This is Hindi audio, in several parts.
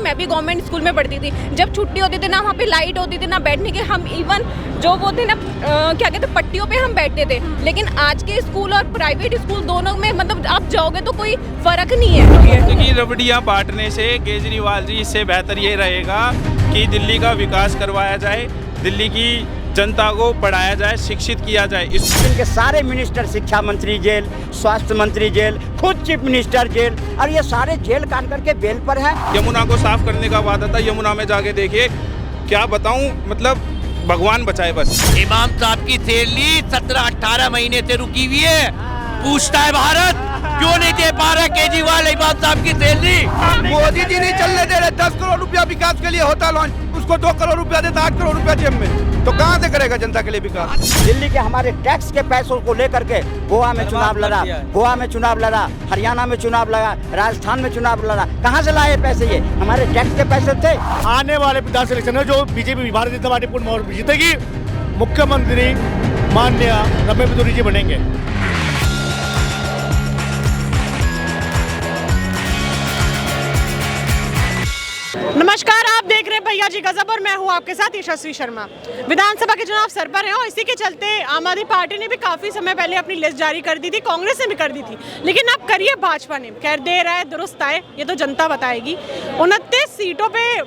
मैं भी गवर्नमेंट स्कूल में पढ़ती थी। जब छुट्टी होती थी ना, वहाँ पे लाइट होती थी ना बैठने के, हम इवन जो वो थे ना क्या कहते हैं, पट्टियों पे हम बैठते थे। लेकिन आज के स्कूल और प्राइवेट स्कूल दोनों में मतलब आप जाओगे तो कोई फर्क नहीं है। क्योंकि रबड़ियाँ बांटने से केजरीवाल जी, इससे बेहतर ये रहेगा कि दिल्ली का विकास करवाया जाए, दिल्ली की जनता को पढ़ाया जाए, शिक्षित किया जाए। इनके सारे मिनिस्टर, शिक्षा मंत्री जेल, स्वास्थ्य मंत्री जेल, खुद चीफ मिनिस्टर जेल, और ये सारे जेल काट करके बेल पर हैं। यमुना को साफ करने का वादा था, यमुना में जाके देखिए, क्या बताऊं, मतलब भगवान बचाए बस। इमाम साहब की सैलरी 17-18 महीने से रुकी हुई है। पूछता है भारत क्यों नहीं दे पा रहा केजरीवाल इमाम साहब की सैलरी। मोदी जी नहीं चलने दे रहे। 10 करोड़ रुपया विकास के लिए होता लॉन्च, उसको 2 करोड़ रुपया देता, 8 करोड़ रुपया जेब में, तो कहाँ से करेगा जनता के लिए विकास। दिल्ली के हमारे टैक्स के पैसों को लेकर के गोवा में चुनाव लड़ा, गोवा में चुनाव लड़ा, हरियाणा में चुनाव लड़ा, राजस्थान में चुनाव लड़ा। कहाँ से लाए पैसे? ये हमारे टैक्स के पैसे थे। आने वाले विधानसभा इलेक्शन में जो बीजेपी भारतीय जनता पार्टी पूर्ण बहुमत जीतेगी, मुख्यमंत्री माननीय रमेश बिदूरी जी बनेंगे। नमस्कार, आप देख रहे हैं भैया जी गजब और मैं हूं आपके साथ यशस्वी शर्मा। विधानसभा के चुनाव सर पर हैं और इसी के चलते आम आदमी पार्टी ने भी काफी समय पहले अपनी लिस्ट जारी कर दी थी, कांग्रेस ने भी कर दी थी, लेकिन अब करिए भाजपा ने। खैर देर आए दुरुस्त आए, ये तो जनता बताएगी। 29 सीटों पे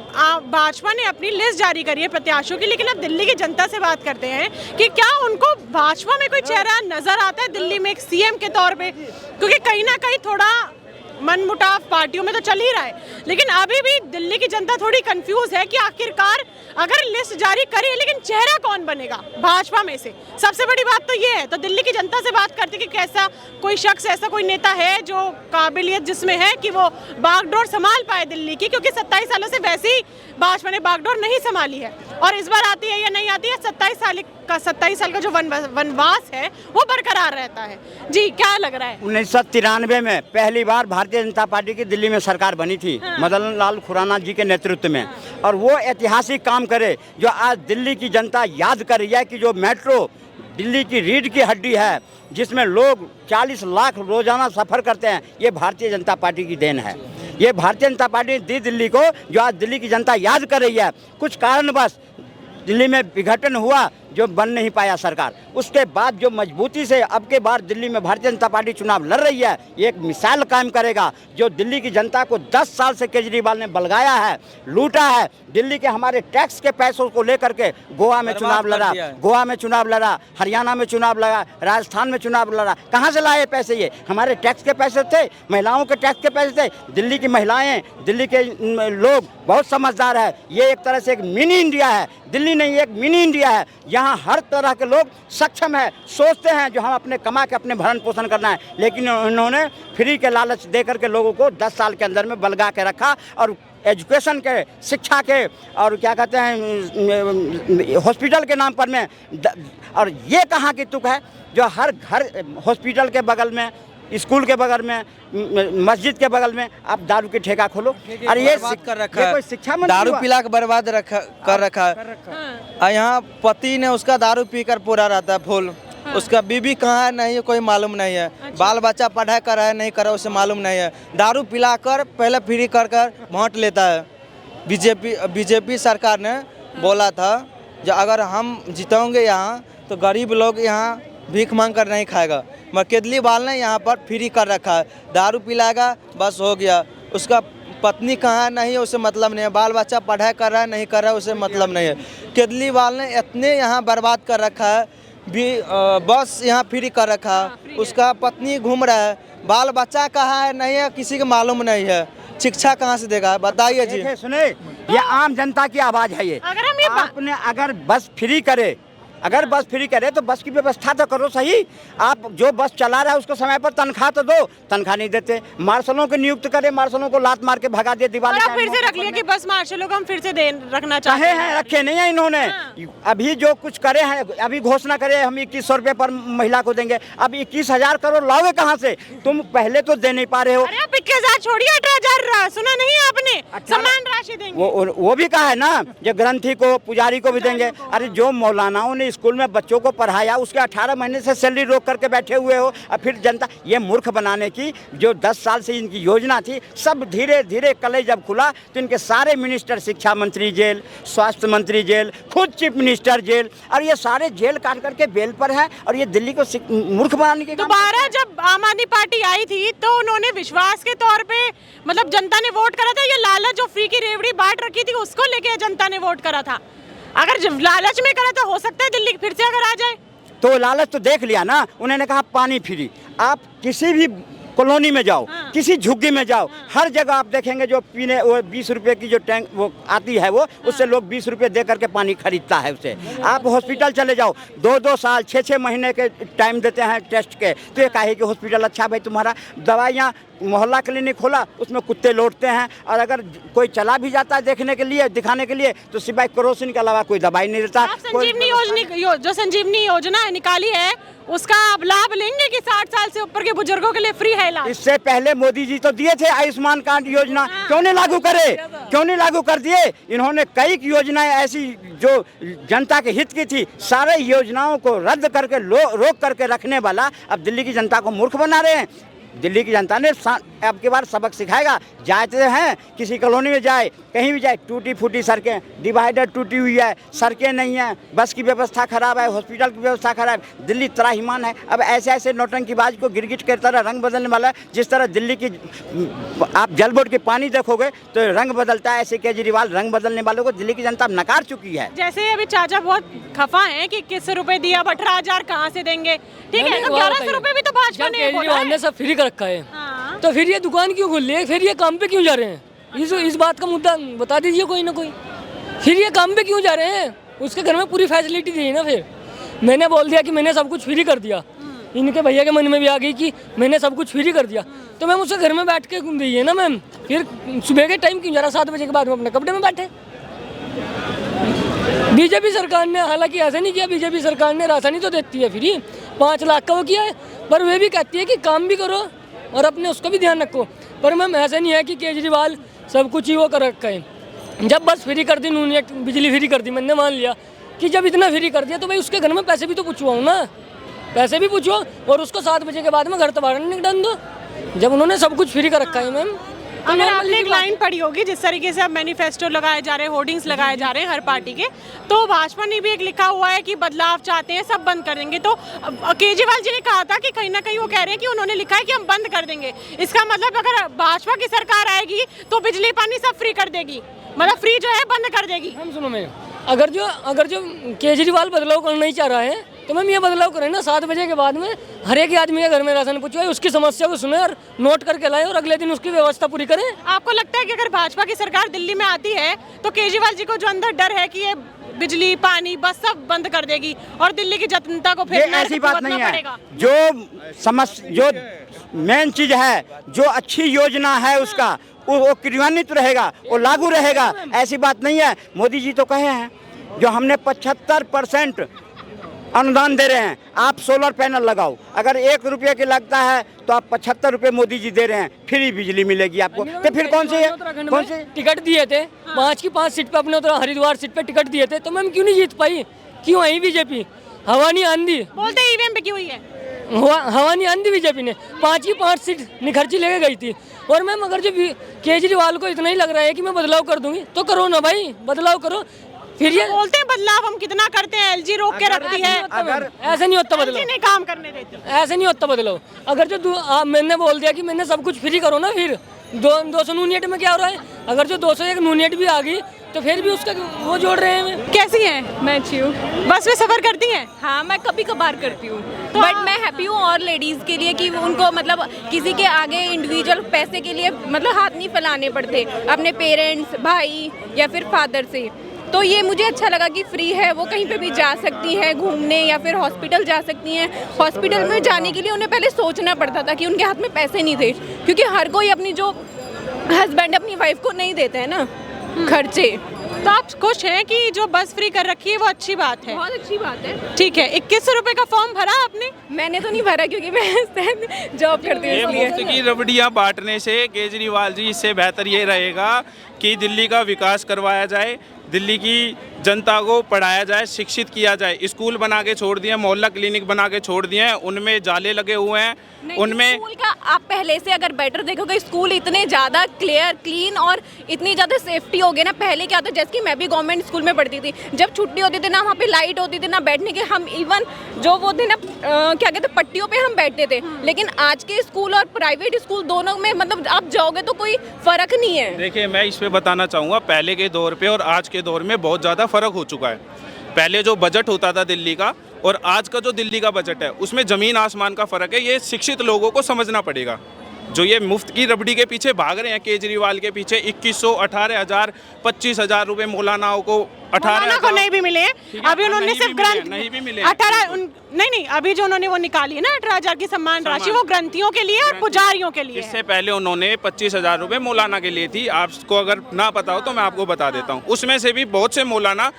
भाजपा ने अपनी लिस्ट जारी करी है प्रत्याशियों की, लेकिन अब दिल्ली की जनता से बात करते हैं कि क्या उनको भाजपा में कोई चेहरा नजर आता है दिल्ली में एक सीएम के तौर पे, क्योंकि कहीं ना कहीं थोड़ा मनमुटाव पार्टियों में तो चल ही रहा है, लेकिन अभी भी दिल्ली की जनता थोड़ी कंफ्यूज है कि आखिरकार अगर लिस्ट जारी करे लेकिन चेहरा कौन बनेगा भाजपा में से। सबसे बड़ी बात तो ये है। तो दिल्ली की जनता से बात करते कि कैसा कोई शख्स, ऐसा कोई नेता है जो काबिलियत जिसमें है कि वो बागडोर संभाल पाए दिल्ली की, क्योंकि 27 सालों से वैसे ही भाजपा ने बागडोर नहीं संभाली है, और इस बार आती है या नहीं आती है, 27 साल का जो वनवास है वो बरकरार रहता है। जी क्या लग रहा है? 1993 में पहली बार भारतीय जनता पार्टी की दिल्ली में सरकार बनी थी, मदन लाल खुराना जी के नेतृत्व में, और वो ऐतिहासिक काम करे जो आज दिल्ली की जनता याद कर रही है कि जो मेट्रो दिल्ली की रीढ़ की हड्डी है, जिसमें लोग 40 लाख रोजाना सफर करते हैं, ये भारतीय जनता पार्टी की देन है। ये भारतीय जनता पार्टी ने दी दिल्ली को, जो आज दिल्ली की जनता याद कर रही है। कुछ कारणवश दिल्ली में विघटन हुआ, जो बन नहीं पाया सरकार, उसके बाद जो मजबूती से अब के बार दिल्ली में भारतीय जनता पार्टी चुनाव लड़ रही है, ये एक मिसाल कायम करेगा। जो दिल्ली की जनता को 10 साल से केजरीवाल ने बलगाया है, लूटा है, दिल्ली के हमारे टैक्स के पैसों को लेकर के गोवा में चुनाव लड़ा, गोवा में चुनाव लड़ा, हरियाणा में चुनाव लड़ा, राजस्थान में चुनाव लड़ा। कहाँ से लाए पैसे? ये हमारे टैक्स के पैसे थे, महिलाओं के टैक्स के पैसे थे। दिल्ली की महिलाएं, दिल्ली के लोग बहुत समझदार है। ये एक तरह से एक मिनी इंडिया है, दिल्ली नहीं, एक मिनी इंडिया है। यहाँ हर तरह के लोग सक्षम है, सोचते हैं जो हम अपने कमा के अपने भरण पोषण करना है, लेकिन उन्होंने फ्री के लालच दे करके लोगों को 10 साल के अंदर में बलगा के रखा, और एजुकेशन के, शिक्षा के, और क्या कहते हैं हॉस्पिटल के नाम पर में। और ये कहाँ की तुक है जो हर घर हॉस्पिटल के बगल में, स्कूल के बगल में, मस्जिद के बगल में आप दारू की ठेका खोलो। अरे ये कर रखा है, कोई शिक्षा मंत्री दारू पिला के बर्बाद कर रखा है। यहाँ पति ने उसका दारू पीकर पूरा रहता है फुल, उसका बीबी कहाँ है नहीं है कोई मालूम नहीं है, बाल बच्चा पढ़ाई कर रहा है नहीं कर रहा उसे मालूम नहीं है। दारू पिलाकर पहले फ्री कर वोट लेता है। बीजेपी सरकार ने बोला था जो अगर हम जीतेंगे यहाँ तो गरीब लोग यहाँ भीख मांग कर नहीं खाएगा, मगर केजरीवाल ने यहाँ पर फ्री कर रखा है। दारू पिलाएगा बस हो गया, उसका पत्नी कहाँ है नहीं है उसे मतलब नहीं है, बाल बच्चा पढ़ाई कर रहा है नहीं कर रहा है उसे मतलब नहीं है। केजरीवाल ने इतने यहाँ बर्बाद कर रखा है, बस यहाँ फ्री कर रखा है, उसका पत्नी घूम रहा है, बाल बच्चा कहाँ है नहीं है किसी को मालूम नहीं है, शिक्षा कहाँ से देगा बताइए जी। सुने, ये आम जनता की आवाज़ है। ये आपने अगर बस फ्री करे, अगर बस फ्री करे तो बस की व्यवस्था तो करो सही। आप जो बस चला रहा है उसको समय पर तनख्वाह तो दो, तनख्वाह नहीं देते। मार्शलों को नियुक्त करे, मार्शलों को लात मार के भगा दे दिवाली। फिर से रख लिया कि बस मार्शलों को हम फिर से रखना चाहते हैं। रखे नहीं है इन्होंने। अभी जो कुछ करे हैं, अभी घोषणा करे हम 2100 रुपये पर महिला को देंगे, अब 21,000 करोड़ लाओगे कहाँ से? तुम पहले तो दे नहीं पा रहे हो। 21,000 छोड़िए, 18,000 सुना नहीं आपने? सम्मान राशि वो भी कहा है ना, जो ग्रंथी को, पुजारी को भी देंगे। अरे जो मौलानाओं ने स्कूल में बच्चों को पढ़ाया, उसके 18 महीने से सैलरी रोक करके बैठे हुए हो, और फिर जनता ये मूर्ख बनाने की जो 10 साल से इनकी योजना थी, सब धीरे धीरे कल जब खुला तो इनके सारे मिनिस्टर, शिक्षा मंत्री जेल, स्वास्थ्य मंत्री जेल, खुद चीफ मिनिस्टर जेल, और ये सारे जेल काट करके बेल पर हैं, और ये दिल्ली को मूर्ख बनाने के। दोबारा जब आम आदमी पार्टी आई थी तो उन्होंने विश्वास के तौर पे मतलब जनता ने वोट करा था, ये लालच जो फ्री की रेवड़ी बांट रखी थी उसको लेके जनता ने वोट करा था। अगर लालच में करा तो हो सकता है दिल्ली फिर से अगर आ जाए। तो लालच तो देख लिया ना, उन्होंने कहा पानी फ्री। आप किसी भी कॉलोनी में जाओ, किसी झुग्गी में जाओ, हर जगह आप देखेंगे जो पीने वो 20 रुपए की जो टैंक वो आती है, वो उससे लोग 20 रुपए दे करके पानी खरीदता है उससे। आप हॉस्पिटल चले जाओ, 2-2 साल 6-6 महीने के टाइम देते हैं टेस्ट के, तो ये काहे कि हॉस्पिटल अच्छा भाई तुम्हारा, दवाइयाँ, मोहल्ला क्लिनिक खोला उसमें कुत्ते लौटते हैं, और अगर कोई चला भी जाता है देखने के लिए, दिखाने के लिए, तो सिवाय केरोसिन के अलावा कोई दवाई नहीं देता। जो संजीवनी योजना निकाली है उसका आप लाभ लेंगे कि 60 साल से ऊपर के बुजुर्गों के लिए फ्री है इलाज? इससे पहले मोदी जी तो दिए थे आयुष्मान कार्ड योजना, क्यों नहीं लागू करे, क्यों नहीं लागू कर दिए? इन्होंने कई योजनाएं ऐसी जो जनता के हित की थी, सारे योजनाओं को रद्द करके रोक करके रखने वाला अब दिल्ली की जनता को मूर्ख बना रहे हैं। दिल्ली की जनता ने अब की बार सबक सिखाएगा। जाते हैं किसी कॉलोनी में जाए, कहीं भी जाए, टूटी फूटी सड़कें, डिवाइडर टूटी हुई है, सड़कें नहीं है, बस की व्यवस्था खराब है, हॉस्पिटल की व्यवस्था खराब है, दिल्ली त्राहिमाम है। अब ऐसे ऐसे नौटंकीबाज को गिरगिट की तरह रंग बदलने वाला है। जिस तरह दिल्ली की आप जल बोर्ड के पानी देखोगे तो रंग बदलता है, ऐसे केजरीवाल रंग बदलने वालों को दिल्ली की जनता नकार चुकी है। जैसे अभी चाचा बहुत खफा है कि किस रुपए दिया, 18,000 कहाँ से देंगे? ठीक है, तो 1100 रुपए भी तो भाजपा ने सब फ्री कर रखा है, तो फिर ये दुकान क्यों खोल ली, फिर ये काम पे क्यों जा रहे हैं? इस बात का मुद्दा बता दीजिए कोई ना कोई। फिर ये काम पे क्यों जा रहे हैं? उसके घर में पूरी फैसिलिटी दी ना। फिर मैंने बोल दिया कि मैंने सब कुछ फ्री कर दिया, इनके भैया के मन में भी आ गई कि मैंने सब कुछ फ्री कर दिया, तो मैम उसके घर में बैठ के दीजिए ना मैम। फिर सुबह के टाइम क्यों जा रहा, 7 बजे के बाद में अपने कपड़े में बैठे? बीजेपी सरकार ने हालांकि ऐसा नहीं किया, बीजेपी सरकार ने राशनी तो देती है फ्री, 5 लाख का वो किया है, पर वे भी कहती है कि काम भी करो और अपने उसको भी ध्यान रखो। पर मैम ऐसा नहीं है कि केजरीवाल सब कुछ ही वो कर रखा है। जब बस फ्री कर दी, यूनिट बिजली फ्री कर दी, मैंने मान लिया कि जब इतना फ्री कर दिया तो भाई उसके घर में पैसे भी तो पूछवाऊँ ना, पैसे भी पूछो, और उसको 7 बजे के बाद में घर तबाह निकल दो, जब उन्होंने सब कुछ फ्री कर रखा है मैम। अगर आपने एक लाइन पढ़ी होगी, जिस तरीके से अब मैनिफेस्टो लगाए जा रहे हैं, होर्डिंग्स लगाए जा रहे हैं हर पार्टी के, तो भाजपा ने भी एक लिखा हुआ है कि बदलाव चाहते हैं, सब बंद कर देंगे। तो केजरीवाल जी ने कहा था कि कहीं ना कहीं वो कह रहे हैं कि उन्होंने लिखा है कि हम बंद कर देंगे। इसका मतलब अगर भाजपा की सरकार आएगी तो बिजली पानी सब फ्री कर देगी, मतलब फ्री जो है बंद कर देगी। हम सुनो मैम, अगर जो केजरीवाल बदलाव करना ही चाह रहा है तो मैम ये बदलाव करें ना, 7 बजे के बाद में हर एक आदमी के घर में राशन पूछवाए, उसकी समस्या को सुने और नोट करके लाए और अगले दिन उसकी व्यवस्था पूरी करें। आपको लगता है कि अगर भाजपा की सरकार दिल्ली में आती है तो केजरीवाल जी को जो अंदर डर है कि ये बिजली पानी बस सब बंद कर देगी और दिल्ली की जनता को फिर ऐसी बात नहीं है। जो मेन चीज है, जो अच्छी योजना है उसका वो क्रियान्वित रहेगा, वो लागू रहेगा, ऐसी बात नहीं है। मोदी जी तो कहे हैं जो हमने 75% अनुदान दे रहे हैं, आप सोलर पैनल लगाओ, अगर 1 रुपये की लगता है तो आप 75 रुपये मोदी जी दे रहे हैं, फ्री बिजली मिलेगी आपको। तो फिर कौन सी टिकट दिए थे 5 की 5 सीट पे, अपने हरिद्वार सीट पे टिकट दिए थे, तो मैम क्यों नहीं जीत पाई? क्यों आई बीजेपी? हवा नहीं आंधी, बोलते ईवीएम पे क्यों हुई है? हवा नहीं आंधी बीजेपी ने, 5 की 5 सीट निखर्ची लेके गई थी। और मैम अगर जो केजरीवाल को इतना ही लग रहा है कि मैं बदलाव कर दूंगी, तो करो ना भाई, बदलाव करो। फिर ये बोलते हैं बदलाव हम कितना करते हैं, एलजी रोक के रखती है, अगर ऐसे नहीं होता बदलाव, नहीं काम करने देती, ऐसे नहीं होता बदलाव। अगर जो मैंने बोल दिया कि मैंने सब कुछ फ्री करो ना, फिर 200 यूनिट में क्या हो रहा है? अगर जो 201 यूनिट भी आ गई तो फिर भी उसका वो जोड़ रहे हैं। कैसी हैं? मैं अच्छी हूँ। बस में सफर करती हैं? हाँ, मैं कभी कभार करती हूँ, बट मैं हैप्पी हूँ और लेडीज़ के लिए कि उनको मतलब किसी के आगे इंडिविजुअल पैसे के लिए मतलब हाथ नहीं फैलाने पड़ते अपने पेरेंट्स, भाई या फिर फादर से। तो ये मुझे अच्छा लगा कि फ्री है, वो कहीं पे भी जा सकती हैं घूमने या फिर हॉस्पिटल जा सकती हैं। हॉस्पिटल में जाने के लिए उन्हें पहले सोचना पड़ता था कि उनके हाथ में पैसे नहीं थे, क्योंकि हर कोई अपनी जो हस्बैंड अपनी वाइफ को नहीं देते हैं ना खर्चे, तो आप खुश हैं कि जो बस फ्री कर रखी है वो अच्छी बात है? बहुत अच्छी बात है। ठीक है, 2100 रुपए का फॉर्म भरा आपने? मैंने तो नहीं भरा क्योंकि मैं जॉब करती हूँ ये इसलिए। मुफ्त की रबड़ियाँ बांटने से केजरीवाल जी, इससे बेहतर ये रहेगा कि दिल्ली का विकास करवाया जाए, दिल्ली की जनता को पढ़ाया जाए, शिक्षित किया जाए। स्कूल बना के छोड़ दिए, मोहल्ला क्लिनिक बना के छोड़ दिए हैं, उनमें जाले लगे हुए हैं, उनमें स्कूल का आप पहले से अगर बेटर देखोगे, स्कूल इतने ज़्यादा क्लियर, क्लीन और इतनी ज़्यादा सेफ्टी हो गई ना। पहले क्या होता, जैसे कि मैं भी गवर्नमेंट स्कूल में पढ़ती थी, जब छुट्टी होती थी ना वहाँ पे लाइट होती थी ना बैठने के, हम इवन जो वो थे ना क्या कहते पट्टियों पे हम बैठते थे। लेकिन आज के स्कूल और प्राइवेट स्कूल दोनों में मतलब आप जाओगे तो कोई फ़र्क नहीं है। देखिए, मैं इस पे बताना चाहूँगा, पहले के दौर पे और आज के दौर में बहुत ज़्यादा फ़र्क हो चुका है। पहले जो बजट होता था दिल्ली का और आज का जो दिल्ली का बजट है, उसमें ज़मीन आसमान का फ़र्क है। ये शिक्षित लोगों को समझना पड़ेगा। जो ये मुफ्त की रबड़ी के पीछे भाग रहे हैं, केजरीवाल के पीछे 2100, 18,000, 25,000 रुपए मौलानाओं को, 18,000 को नहीं भी मिले। अभी उन्होंने सिर्फ ग्रंथ नहीं भी मिले 18 नहीं अभी जो उन्होंने वो निकाली है ना 18,000 की सम्मान राशि, वो ग्रंथियों के लिए और पुजारियों के लिए। इससे पहले उन्होंने 25,000 रुपए मौलाना के लिए थी। आपको अगर ना पता हो तो मैं आपको बता देता हूँ। उसमें से भी बहुत से मौलाना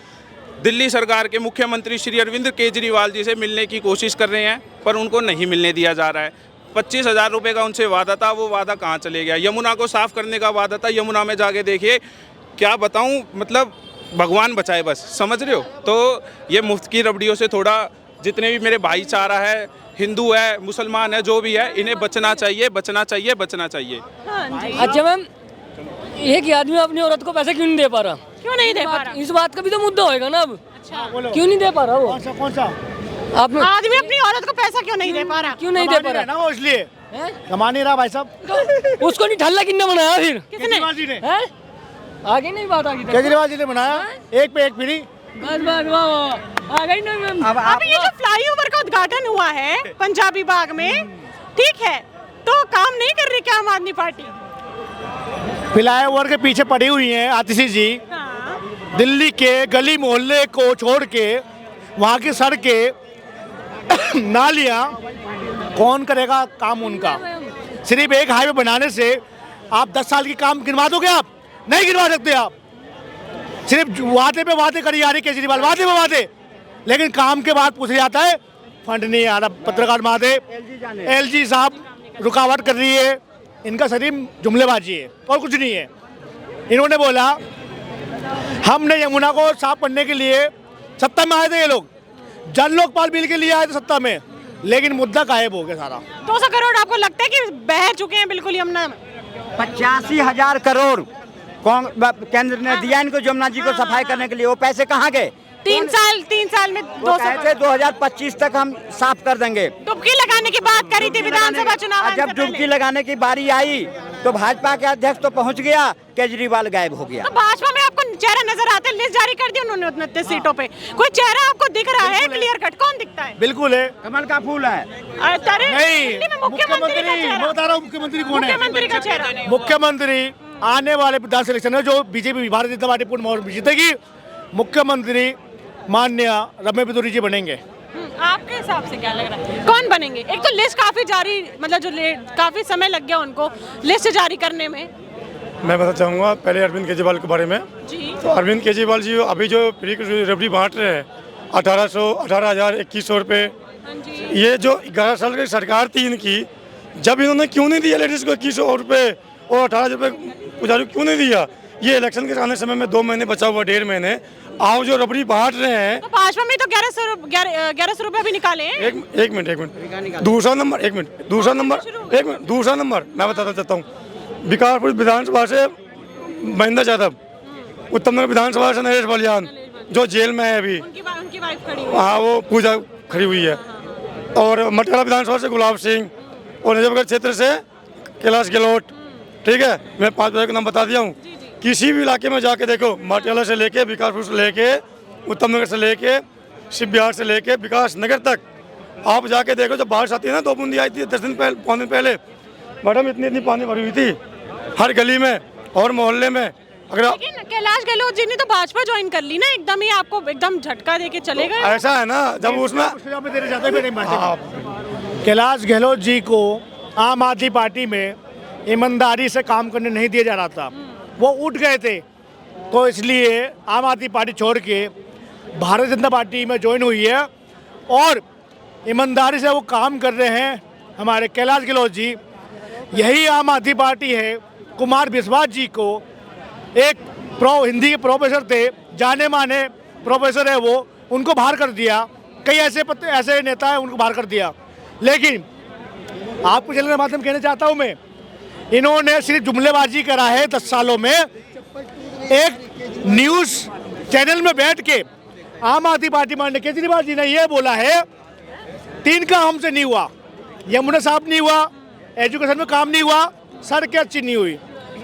दिल्ली सरकार के मुख्यमंत्री श्री अरविंद केजरीवाल जी से मिलने की कोशिश कर रहे हैं, पर उनको नहीं मिलने दिया जा रहा है। 25,000 रुपये का उनसे वादा था, वो वादा कहाँ चले गया। यमुना को साफ करने का वादा था, यमुना में जाके देखिए, क्या बताऊँ, मतलब भगवान बचाए बस, समझ रहे हो। तो ये मुफ्त की रबड़ियों से थोड़ा, जितने भी मेरे भाईचारा है, हिंदू है, मुसलमान है, जो भी है, इन्हें बचना चाहिए, बचना चाहिए, बचना चाहिए। अच्छा मैम, एक आदमी अपनी औरत को पैसे क्यों नहीं दे पा रहा? क्यों नहीं दे पा रहा? इस बात का भी तो मुद्दा होएगा ना अब। अच्छा, क्यों नहीं दे पा रहा वो? कौन सा आप आदमी अपनी औरत को पैसा क्यों नहीं दे पा रहा? क्यों नहीं दे पा रहा ना, वो इसलिए कमा नहीं रहा भाई साहब। तो उसको नहीं ठल्ला किसने बनाया फिर? केजरीवाल जी ने, हैं? आगे नहीं बात आगे केजरीवाल जी ने बनाया। एक पे एक फ्री। बस बस, वाह वाह, आ गई ना मैम। अभी ये जो फ्लाईओवर का उद्घाटन हुआ है पंजाबी बाग में, ठीक है, तो काम नहीं कर रही क्या आम आदमी पार्टी? फ्लाईओवर के पीछे पड़ी हुई हैं आतिशी जी। दिल्ली के गली मोहल्ले को छोड़ के वहाँ की सड़कें नालियाँ कौन करेगा काम उनका? सिर्फ एक हाईवे बनाने से आप 10 साल की काम गिनवा दोगे? आप नहीं गिनवा सकते। आप सिर्फ वादे पे वादे करी जा रही केजरीवाल, वादे पे वादे, लेकिन काम के बाद पूछ जाता है फंड नहीं आ रहा। पत्रकार महादेव LG साहब रुकावट कर रही है। इनका शरीर जुमलेबाजी है और कुछ नहीं है। इन्होंने बोला हमने यमुना को साफ करने के लिए सत्ता में आए थे, ये लोग जन लोकपाल बिल के लिए आए थे सत्ता में, लेकिन मुद्दा गायब हो गया सारा। 200 करोड़ आपको लगता है कि बह चुके हैं बिल्कुल यमुना में? 85,000 करोड़ केंद्र ने दिया इनको यमुना जी को सफाई करने के लिए। वो पैसे कहाँ गए? 3 साल में 200 थे 2025 तक हम साफ कर देंगे। डुबकी लगाने की बात करी थी विधानसभा चुनाव। जब डुबकी लगाने की बारी आई तो भाजपा के अध्यक्ष तो पहुंच गया, केजरीवाल गायब हो गया। तो भाजपा में आपको चेहरा नजर आता है? लिस्ट जारी कर दी उन्होंने 29 सीटों पे, कोई चेहरा आपको दिख रहा है क्लियर कट? कौन दिखता है? बिल्कुल है, कमल का फूल है। नहीं, मुख्यमंत्री मैं बता रहा हूँ मुख्यमंत्री कौन है? मुख्यमंत्री का चेहरा। मुख्यमंत्री आने वाले विधानसभा इलेक्शन में जो बीजेपी भारतीय जनता पार्टी पूर्ण जीतेगी, मुख्यमंत्री माननीय रमेश बिदुरी जी बनेंगे। आपके हिसाब से क्या लग रहा है कौन बनेंगे? एक तो लिस्ट काफी जारी, मतलब जो काफी समय लग गया उनको लिस्ट जारी करने में। मैं बताना चाहूँगा पहले अरविंद केजरीवाल के बारे में जी। तो अरविंद केजरीवाल जी अभी जो फ्री रबड़ी बांट रहे हैं 18,000, 2100 रुपये, ये जो 11 साल की सरकार थी इनकी, जब इन्होंने क्यों नहीं दिया लेडीज को 2100 रुपये और 18 रुपये पुजारी क्यों नहीं दिया? ये इलेक्शन के आने समय में 2 महीने बचा हुआ, 1.5 महीने, आओ जो रबड़ी बांट रहे हैं। तो भाजपा में तो 1100 रुपये भी निकाले हैं। एक मिनट दूसरा नंबर मैं बताना चाहता हूँ। विकासपुर विधानसभा से महेंद्र यादव, उत्तम नगर विधानसभा से नरेश बलियान जो जेल में है अभी, उनकी वाइफ खड़ी हुई है। हाँ वो पूजा खड़ी हुई है, और मटियाला विधानसभा से गुलाब सिंह, और नजफगढ़ क्षेत्र से कैलाश गहलोत। ठीक है, मैं 5 बजे का नाम बता दिया हूँ। किसी भी इलाके में जाके देखो, मटियाला से लेके विकासपुर से लेके उत्तम नगर से लेके शिव बिहार से लेके विकास नगर तक आप जाके देखो। जब बारिश आती है ना, 2 बूंदी आई थी 10 दिन पहले, 5 दिन पहले, मैडम इतनी पानी भरी हुई थी हर गली में और मोहल्ले में। अगर लेकिन कैलाश गहलोत जी ने तो भाजपा ज्वाइन कर ली ना, एकदम ही आपको एकदम झटका देके चले गए। ऐसा है ना, जब उसमें कैलाश गहलोत जी को आम आदमी पार्टी में ईमानदारी से काम करने नहीं दिया जा रहा था, वो उठ गए थे तो इसलिए आम आदमी पार्टी छोड़ के भारतीय जनता पार्टी में ज्वाइन हुई है और ईमानदारी से वो काम कर रहे हैं। हमारे कैलाश गहलोत जी, यही आम आदमी पार्टी है। कुमार विश्वास जी को एक हिंदी के प्रोफेसर थे, जाने माने प्रोफेसर है वो, उनको बाहर कर दिया। कई ऐसे नेता हैं, उनको बाहर कर दिया। लेकिन आपको चैनल के माध्यम कहना चाहता हूँ मैं, इन्होंने सिर्फ जुमलेबाजी करा है 10 सालों में। एक न्यूज़ चैनल में बैठ के आम आदमी पार्टी माननीय केजरीवाल जी ने यह बोला है 3 का हमसे नहीं हुआ, यमुना साहब नहीं हुआ, एजुकेशन में काम नहीं हुआ, सड़कें अच्छी नहीं हुई।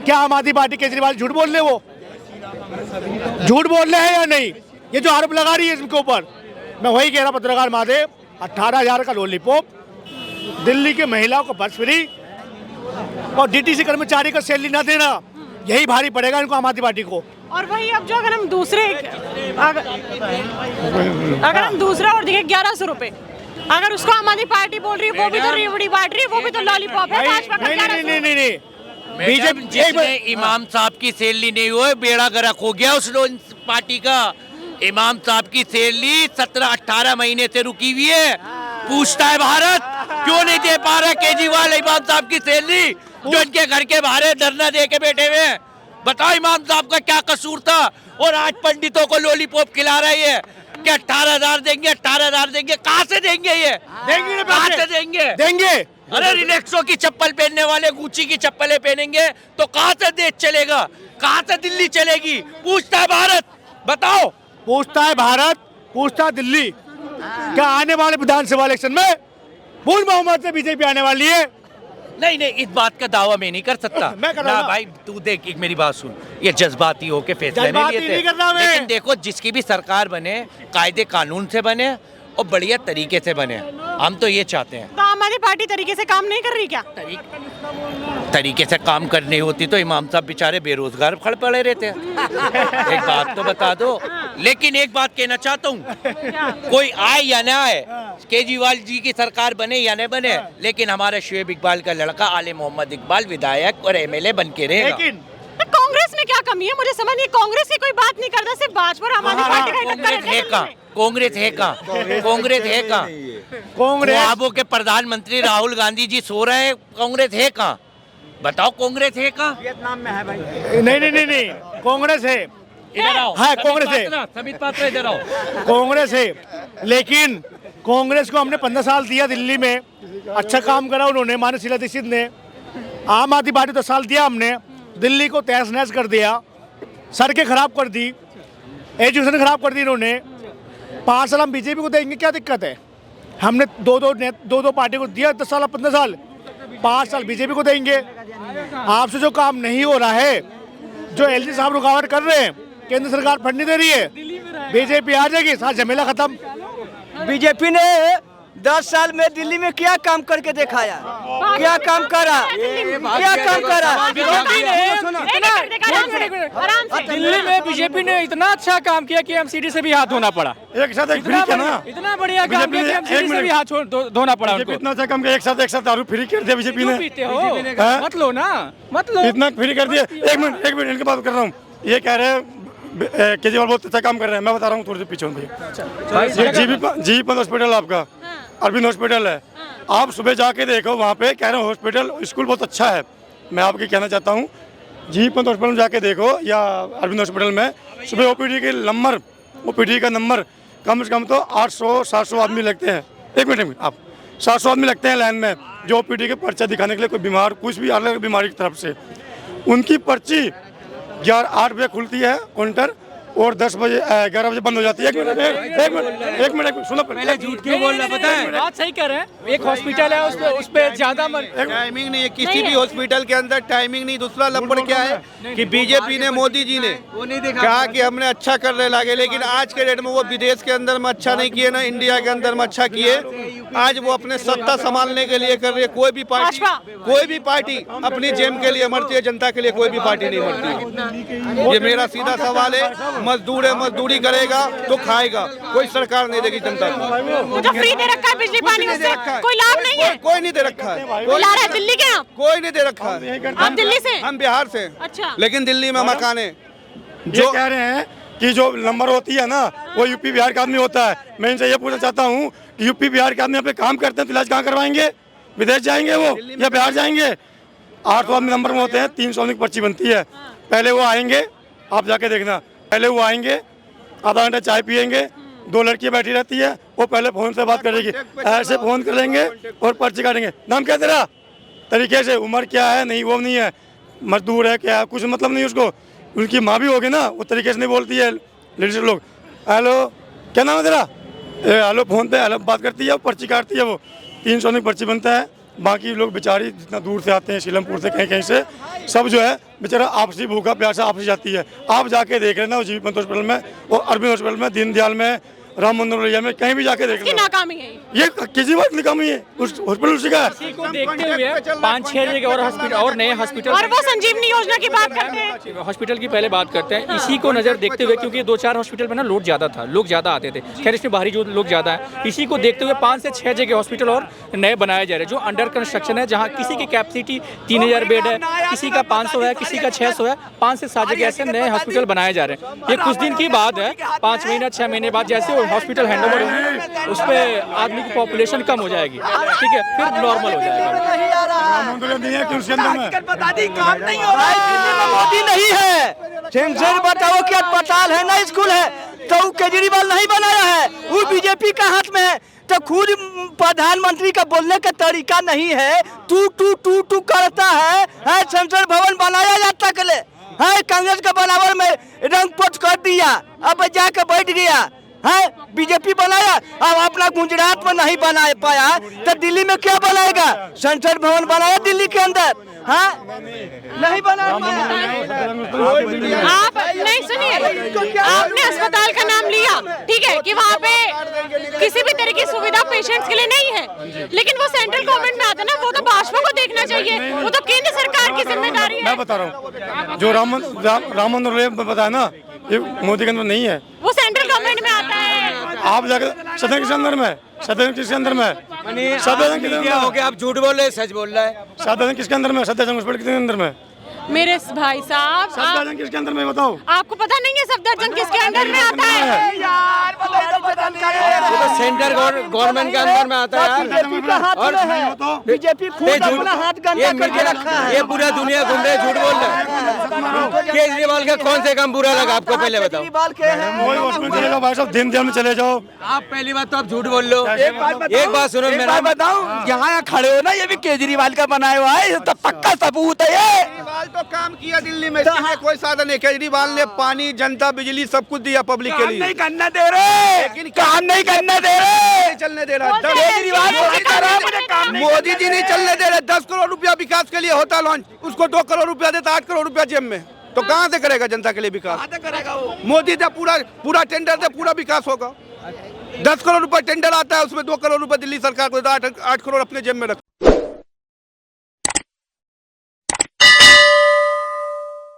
क्या आम आदमी पार्टी केजरीवाल झूठ बोल रहे, वो झूठ बोल रहे हैं या नहीं? ये जो आरोप लगा रही है इसके ऊपर, मैं वही कह रहा पत्रकार महादेव, 18,000 का लॉलीपॉप, दिल्ली की महिलाओं को बस फ्री और डीटीसी कर्मचारी का सैलरी ना देना, यही भारी पड़ेगा इनको, आम आदमी पार्टी को। और वही अब जो अगर हम दूसरा और देखें 1100 रुपए, अगर उसको आम आदमी पार्टी बोल रही है वो भी तो रेवड़ी बांट रही है, वो भी तो लॉलीपॉप है। भाजपा का नहीं, बीजेपी जिसने इमाम साहब की सैलरी नहीं हुई, बेड़ा गर्क हो गया उस पार्टी का। इमाम साहब की सैलरी 17-18 महीने से रुकी हुई है। पूछता है भारत क्यों नहीं दे पा रहा केजरीवाल इमाम साहब की सैलरी, जो इनके घर के बाहर धरना दे के बैठे हुए हैं। बताओ इमाम साहब का क्या कसूर था? और आज पंडितों को लॉलीपॉप खिला रही है कि 18,000 देंगे, 18,000 देंगे। कहाँ से देंगे? ये देंगे, कहाँ से देंगे? अरे रिलैक्सो की चप्पल पहनने वाले गुची की चप्पलें पहनेंगे तो कहाँ से देश चलेगा? कहाँ से दिल्ली चलेगी? पूछता है भारत, बताओ। पूछता है भारत, पूछता है दिल्ली। क्या आने वाले विधानसभा इलेक्शन में पूर्ण बहुमत से बीजेपी आने वाली है? नहीं, इस बात का दावा मैं नहीं कर सकता। मैं कर ना रहा हूं। भाई तू देख, एक मेरी बात सुन, ये जज्बाती होके फैसले नहीं जज्बाती लेते। नहीं कर रहा मैं। लेकिन देखो, जिसकी भी सरकार बने कायदे कानून से बने और बढ़िया तरीके से बने, हम तो ये चाहते हैं। तो आम आदमी पार्टी तरीके से काम नहीं कर रही क्या? तरीके से काम करनी होती तो इमाम साहब बेचारे बेरोजगार खड़े पड़े रहते हैं। एक बात तो बता दो। लेकिन एक बात कहना चाहता हूँ, कोई आए या ना आए, केजरीवाल जी की सरकार बने या न बने, लेकिन हमारा शुएब इकबाल का लड़का आले मोहम्मद इकबाल विधायक और MLA बन के रहेगा। लेकिन तो कांग्रेस में क्या कमी है? मुझे समझ नहीं, कांग्रेस की कोई बात नहीं करता, सिर्फ भाजपा और आम आदमी पार्टी का ही टक्कर कांग्रेस है कहाँ? कांग्रेस है कहाँ? कांग्रेस ख्वाबों के प्रधानमंत्री राहुल गांधी जी सो रहे हैं, कांग्रेस है कहाँ? बताओ, कांग्रेस है कहाँ? वियतनाम में है भाई। नहीं, कांग्रेस है। इधर आओ। हाँ, कांग्रेस है। समित पात्र इधर आओ। कांग्रेस है, लेकिन कांग्रेस को हमने 15 साल दिया दिल्ली में, अच्छा काम करा उन्होंने, माननीय शीला दीक्षित ने। आम आदमी पार्टी 10 साल दिया हमने, दिल्ली को तहस नहस कर दिया, सड़कें खराब कर दी, एजुकेशन खराब कर दी इन्होंने। 5 साल हम बीजेपी को देंगे, क्या दिक्कत है? हमने दो पार्टी को दिया 10 साल 15 साल, 5 साल बीजेपी को देंगे। आपसे जो काम नहीं हो रहा है, जो LG साहब रुकावट कर रहे हैं, केंद्र सरकार फंड नहीं दे रही है, बीजेपी आ जाएगी, सारा झमेला खत्म। बीजेपी ने 10 साल में दिल्ली में क्या काम करके दिखाया? क्या काम करा? क्या काम करा? दिल्ली में बीजेपी ने इतना अच्छा काम किया कि MCD से भी हाथ धोना पड़ा। एक साथ एक फ्री किया ना, इतना बढ़िया काम किया कि MCD से भी हाथ धोना पड़ा उनको। इतना अच्छा काम किया, एक साथ दारू फ्री कर दिया बीजेपी ने। पीते हो मत लो ना, मत लो। इतना फ्री कर दिया। एक मिनट इनकी बात कर रहा हूँ। ये कह रहे हैं केजरीवाल बहुत अच्छा काम कर रहे हैं, मैं बता रहा हूँ थोड़ी देर पीछे जी5 हॉस्पिटल आपका अरविंद हॉस्पिटल है। आप सुबह जाके देखो, वहाँ पे कह रहे हैं हॉस्पिटल स्कूल बहुत अच्छा है। मैं आपके कहना चाहता हूँ, जी5 हॉस्पिटल में जाके देखो या अरविंद हॉस्पिटल में सुबह OPD का नंबर कम से कम तो 800-700 आदमी लगते हैं। एक मिनट आप 700 आदमी लगते हैं लाइन में, जो OPD के पर्चा दिखाने के लिए, कोई बीमार कुछ भी अलग बीमारी की तरफ से। उनकी पर्ची 8 बजे खुलती है काउंटर और 11 बजे बंद हो जाती है। एक मिनट सुनो, पहले झूठ क्यों बोल रहा पता है? बात सही कर रहे हैं। एक हॉस्पिटल है, उस पे ज्यादा टाइमिंग नहीं है किसी भी हॉस्पिटल के अंदर, टाइमिंग नहीं। दूसरा लंबड़ क्या है कि बीजेपी ने, मोदी जी ने कहा कि हमने अच्छा कर रहे लागे, लेकिन आज के डेट में वो विदेश के अंदर में अच्छा नहीं किए ना इंडिया के अंदर में अच्छा किए। आज वो अपने सत्ता संभालने के लिए कर रही है। कोई भी पार्टी अपनी जेब के लिए मरती है, जनता के लिए कोई भी पार्टी नहीं मरती। ये मेरा सीधा सवाल है। मजदूर है, मजदूरी करेगा तो खाएगा, कोई सरकार नहीं देगी जनता को। जो फ्री दे रखा है बिजली पानी, उससे कोई लाभ नहीं है। कोई नहीं दे रखा है। कोई ला रहा है दिल्ली के? आप कोई नहीं दे रखा है। आप दिल्ली से? हम बिहार से। अच्छा। लेकिन दिल्ली में मकान है, ये कह रहे हैं कि जो नंबर होती है ना वो यूपी बिहार का आदमी होता है। मैं इनसे ये पूछना चाहता हूँ कि यूपी बिहार के आदमी यहाँ पे काम करते हैं तो इलाज कहाँ करवाएंगे? विदेश जाएंगे वो या बिहार जाएंगे? 800 आदमी नंबर में होते हैं, 300 की पर्ची बनती है। पहले वो आएंगे, आप जाके देखना, पहले वो आएंगे, आधा घंटा चाय पियेंगे, 2 लड़कियाँ बैठी रहती है, वो पहले फ़ोन से बात करेगी, ऐसे फ़ोन कर लेंगे और पर्ची काटेंगे। नाम क्या तेरा? तरीके से, उम्र क्या है, नहीं वो नहीं है, मजदूर है क्या, कुछ मतलब नहीं उसको। उनकी माँ भी होगी ना, वो तरीके से नहीं बोलती है लेडीज लोग। हेलो, क्या नाम है तेरा? हेलो, फ़ोन पे हेलो बात करती है, वो पर्ची काटती है, वो 300 की पर्ची बनता है। बाकी लोग बेचारी जितना दूर से आते हैं, सीलमपुर से कहीं कहीं से, सब जो है बेचारा आपसी भूखा प्यासा आपसी जाती है। आप जाके देख रहे ना वो जीवी पंत हॉस्पिटल में और अरविंद हॉस्पिटल में, दीनदयाल में, राम मनोरैया में, कहीं भी जाके देख इसकी नाकामी है ये किसी बात नाकामी है। उस हॉस्पिटल उसी का है। इसी को देखते हुए 5-6 जगह और हॉस्पिटल और नए हॉस्पिटल और वो संजीवनी योजना की बात करते हैं। हॉस्पिटल की पहले बात करते हैं। इसी को नजर देखते हुए, क्योंकि 2-4 हॉस्पिटल में ना लोड ज़्यादा था, लोग ज़्यादा आते थे, खैर इसमें बाहरी जो लोग ज़्यादा है, इसी को देखते हुए 5 से 6 जगह हॉस्पिटल और नए बनाए जा रहे हैं जो अंडर कंस्ट्रक्शन है, जहाँ किसी की कैपेसिटी 3000 बेड है, किसी का 500 है, किसी का 600 है। 5 से 7 जगह ऐसे नए हॉस्पिटल बनाए जा रहे हैं। ये कुछ दिन की बात है, 5 महीना 6 महीने बाद जैसे हॉस्पिटल हैंडओवर उस पे आदमी की पॉपुलेशन कम हो जाएगी, ठीक है, फिर नॉर्मल हो जाएगा। मोदी नहीं है, सेंसर बताओ कि अस्पताल है ना स्कूल है, तो केजरीवाल नहीं बनाया है, वो बीजेपी का हाथ में है। तो खुद प्रधानमंत्री का बोलने का तरीका नहीं है, तू करता है संसद भवन बनाया जाता कले है, कांग्रेस के बराबर में रंगपट कर दिया, अब जाके बैठ गया है। बीजेपी बनाया, अब अपना गुजरात में नहीं बना पाया तो दिल्ली में क्या बनाएगा? संसद भवन बनाया दिल्ली के अंदर, हाँ नहीं बना पाया। आप नहीं सुनिए, आपने अस्पताल का नाम लिया, ठीक है, कि वहाँ पे किसी भी तरह की सुविधा पेशेंट्स के लिए नहीं है, लेकिन वो सेंट्रल गवर्नमेंट में आता है ना, वो तो भाजपा को देखना चाहिए, वो तो केंद्र सरकार की जिम्मेदारी है। मैं बता रहा हूँ, जो राम मनोरैया बताया ना, ये मोदी के अंदर नहीं है, वो सेंट्रल गवर्नमेंट में आता है। आप जाकर सदन किसके अंदर में, सदन किसके अंदर में, सदन किसके अंदर हो गया? आप झूठ बोल रहे, सच बोल रहा है। सदन किसके अंदर में, सदन हॉस्पिटल किसके अंदर में, मेरे भाई साहब, सदन किसके अंदर में बताओ? आपको पता नहीं है सफदरजंग किसके अंदर में आता है? सेंट्रल गवर्नमेंट के अंदर में आता है और बीजेपी खुद अपना हाथ गंदा करके रखा है। ये पूरा दुनिया घूम रहे, झूठ बोल रहे। केजरीवाल का कौन से काम बुरा लगा आपको, पहले बताओ। भाई साहब दीनदयाल में चले जाओ। आप पहली बात तो आप झूठ बोल लो। एक बात सुनो, मेरा बताऊं, यहाँ खड़े हो ना, ये भी केजरीवाल का बनाया हुआ है, तो पक्का सबूत है ये। केजरीवाल तो काम किया दिल्ली में, कोई साधन नहीं। केजरीवाल ने पानी, जनता, बिजली सब कुछ दिया पब्लिक के लिए। नहीं करना दे रहे, लेकिन काम नहीं करना दे रहे, चलने दे रहा। केजरीवाल मोदी जी नहीं चलने दे रहे। 10 करोड़ रुपया विकास के लिए होता लॉन्च, उसको 2 करोड़ रुपया देता, 8 करोड़ रुपया जेब में, तो कहाँ से करेगा जनता के लिए विकास? मोदी जब पूरा टेंडर से पूरा विकास होगा। 10 करोड़ रुपया टेंडर आता है, उसमें 2 करोड़ रुपया दिल्ली सरकार को देता, 8 करोड़ अपने जेब में रखता।